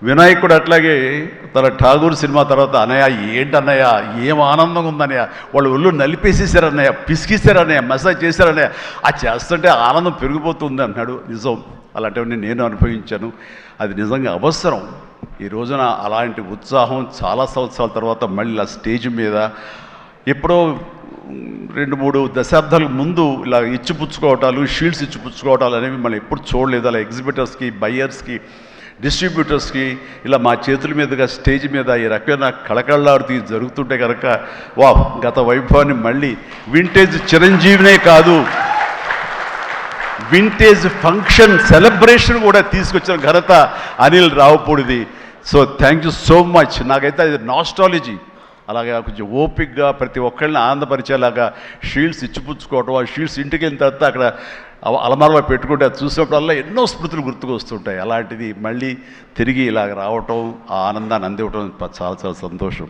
వినాయకుడు అట్లాగే తన ఠాగూర్ సినిమా తర్వాత అన్నయ్య ఏంటన్నయ్య ఏం ఆనందంగా ఉందన్నయ్య, వాళ్ళు ఒళ్ళు నలిపేసేసారన్నయ్య, పిసికిస్తారన్నయ్య, మసాజ్ చేశారన్నయ్య, అది చేస్తుంటే ఆనందం పెరిగిపోతుంది అన్నాడు. నిజం, అలాంటివన్నీ నేను అనుభవించాను. అది నిజంగా అవసరం. ఈ రోజున అలాంటి ఉత్సాహం చాలా సంవత్సరాల తర్వాత మళ్ళీ ఆ స్టేజ్ మీద ఎప్పుడో 2-3 దశాబ్దాల ముందు ఇలా ఇచ్చిపుచ్చుకోవటాలు, షీల్డ్స్ ఇచ్చిపుచ్చుకోవటాలు అనేవి మనం ఎప్పుడు చూడలేదు. అలా ఎగ్జిబిటర్స్కి, బయ్యర్స్కి, డిస్ట్రిబ్యూటర్స్కి ఇలా మా చేతుల మీదుగా స్టేజ్ మీద ఈ రకమైన కళకళలాడుతూ జరుగుతుంటే కనుక వా గత వైభవాన్ని మళ్ళీ వింటేజ్ చిరంజీవినే కాదు, వింటేజ్ ఫంక్షన్ సెలబ్రేషన్ కూడా తీసుకొచ్చిన ఘనత అనిల్ రావుపూడిది. So thank you so much. నాకైతే అది నాస్టాలజీ. అలాగే కొంచెం ఓపిక్గా ప్రతి ఒక్కళ్ళని ఆనందపరిచేలాగా షీల్డ్స్ ఇచ్చిపుచ్చుకోవటం, ఆ షీల్డ్స్ ఇంటికి వెళ్ళిన తర్వాత అక్కడ అలమారలో పెట్టుకుంటే అది చూసినప్పుడల్లా ఎన్నో స్మృతులు గుర్తుకు వస్తుంటాయి. అలాంటిది మళ్ళీ తిరిగి ఇలాగ రావటం, ఆ ఆనందాన్ని అందివ్వటం చాలా చాలా సంతోషం.